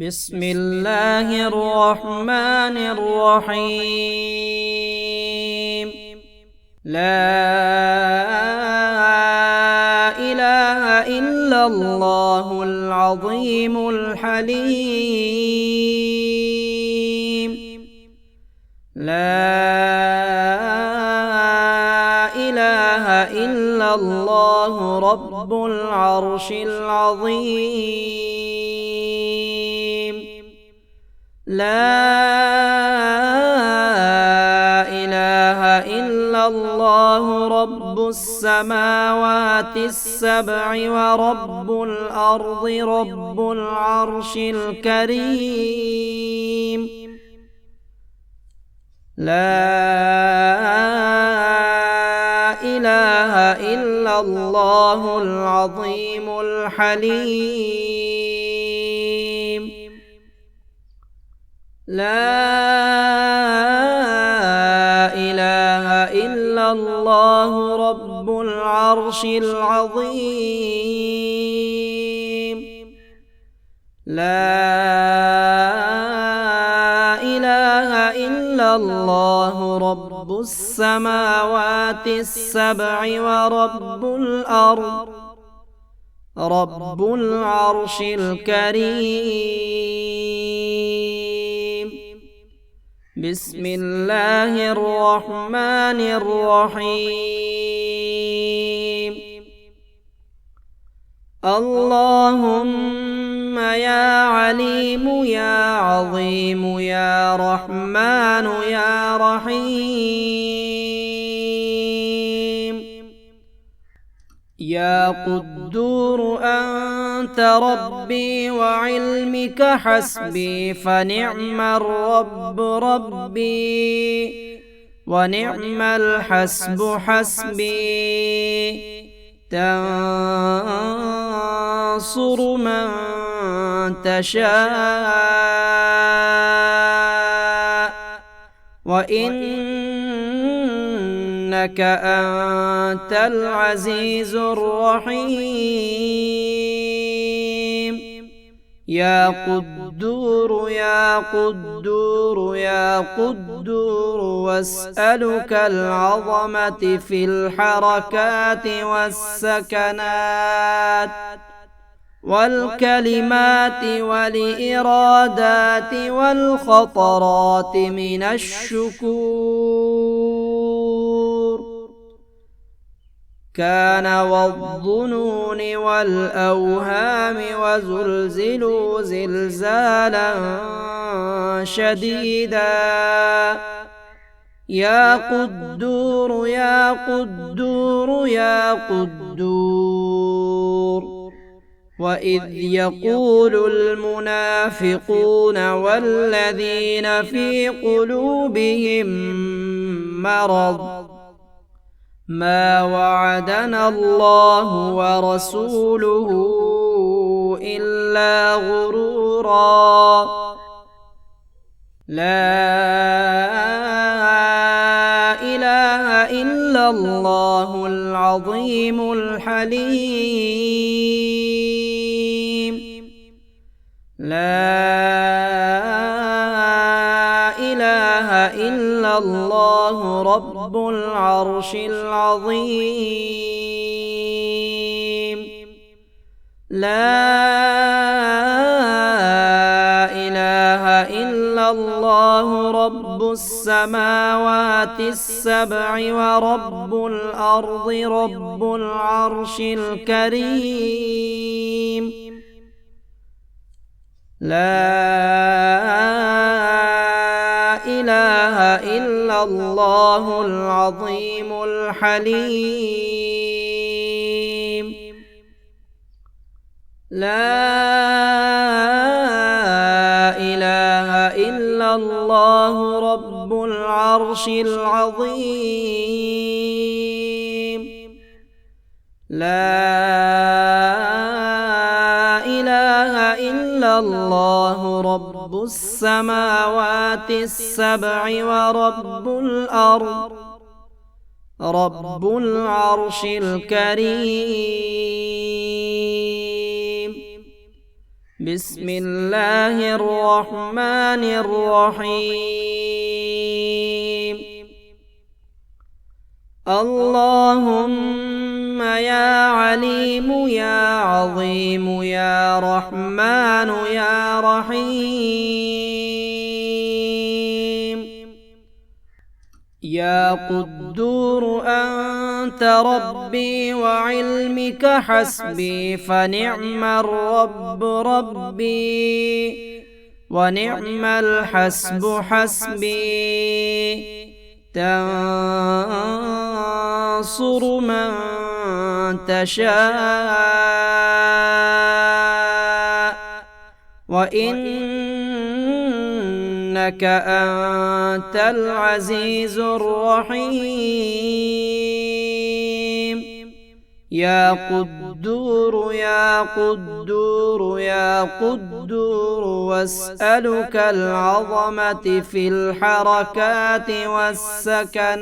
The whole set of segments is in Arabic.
بسم الله الرحمن الرحيم. لا إله إلا الله العظيم الحليم. لا إله إلا الله رب العرش العظيم. لا إله إلا الله رب السماوات السبع ورب الأرض رب العرش الكريم. لا إله إلا الله العظيم الحليم. لا إله إلا الله رب العرش العظيم. لا إله إلا الله رب السماوات السبع ورب الأرض رب العرش الكريم. بسم الله الرحمن الرحيم. اللهم يا عليم يا عظيم يا رحمن يا رحيم. يا قدور أنت ربي وعلمك حسبي، فنعم الرب ربي ونعم الحسب حسبي. تنصر من تشاء وإنك أنت العزيز الرحيم. يا قدور يا قدور يا قدور، واسألك العظمة في الحركات والسكنات والكلمات والإرادات والخطرات من الشكور. كان والظنون والأوهام وزلزلوا زلزالا شديدا. يا قدور يا قدور يا قدور. وإذ يقول المنافقون والذين في قلوبهم مرض ما وعدنا الله ورسوله إلا غرورا. لا إله إلا الله العظيم الحليم. لا إله إلا الله رب العرش العظيم. لا إله إلا الله رب السماوات السبع ورب الأرض رب العرش الكريم. لا إله إلا الله العظيم الحليم. لا إله إلا الله رب العرش العظيم. لا إله إلا الله رب السماوات السبع ورب الأرض رب العرش الكريم. بسم الله الرحمن الرحيم اللهم يا عليم يا عظيم يا رحمن يا رحيم يا قدور أنت ربي وعلمك حسبي فنعم الرب ربي ونعم الحسب حسبي تنصر من تشاء وإنك أنت العزيز الرحيم يا قدور يا قدور يا قدور واسألك العظمة في الحركات والسكنات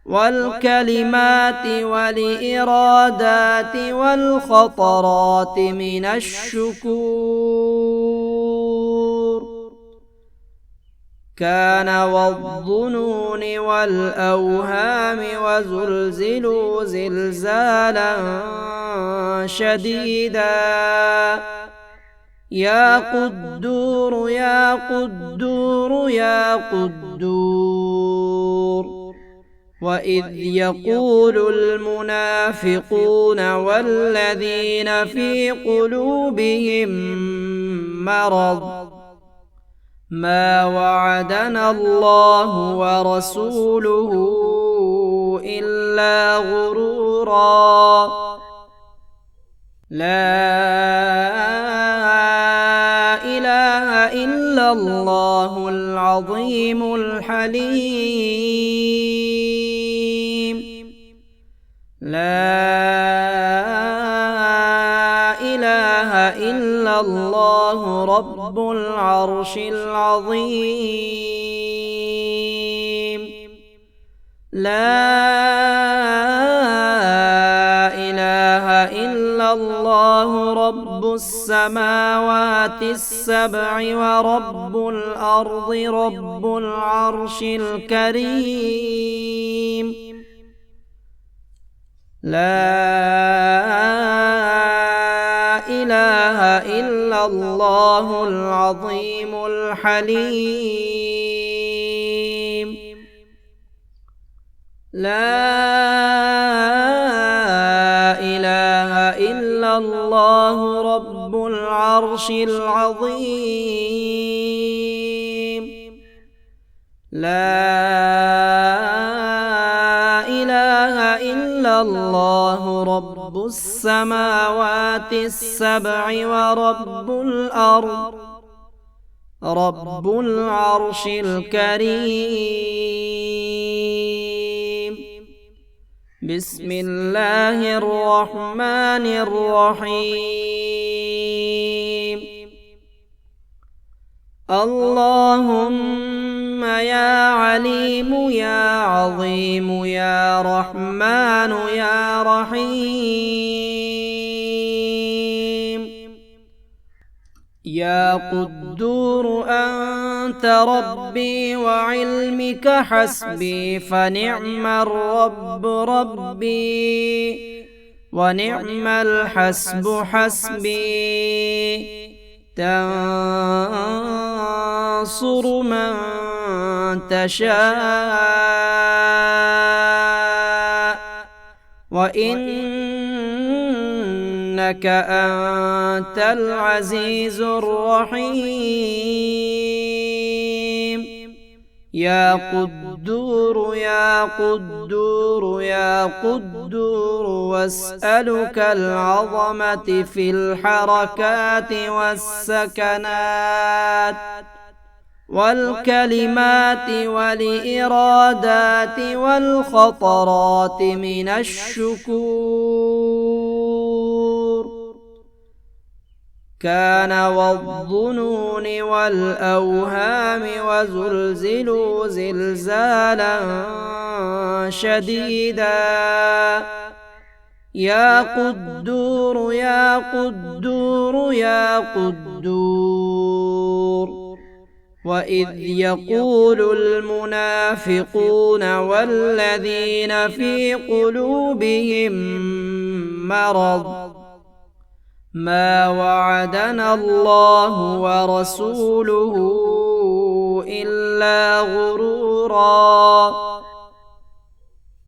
والكلمات والإرادات والخطرات من الشكور كان والظنون والأوهام وزلزلوا زلزالا شديدا يا قدور يا قدور يا قدور وإذ يقول المنافقون والذين في قلوبهم مرض ما وعدنا الله ورسوله إلا غرورا لا إله إلا الله العظيم الحليم لا إله إلا الله رب العرش العظيم لا إله إلا الله رب السماوات السبع ورب الأرض رب العرش الكريم لا إله إلا الله العظيم الحليم لا إله إلا الله رب العرش العظيم لا إله إلا الله رب السماوات السبع ورب الأرض رب العرش الكريم بسم الله الرحمن الرحيم اللهم يا عليم يا عظيم يا رحمن يا رحيم يا قدور أنت ربي وعلمك حسبي فنعم الرب ربي ونعم الحسب حسبي تنصر من تشاء وإنك أنت العزيز الرحيم يا قدور يا قدور يا قدور واسألك العظمة في الحركات والسكنات والكلمات والإرادات والخطرات من الشكور كان والظنون والأوهام وزلزلوا زلزالا شديدا يا قدور يا قدور يا قدور. وإذ يقول المنافقون والذين في قلوبهم مرض ما وعدنا الله ورسوله إلا غرورا.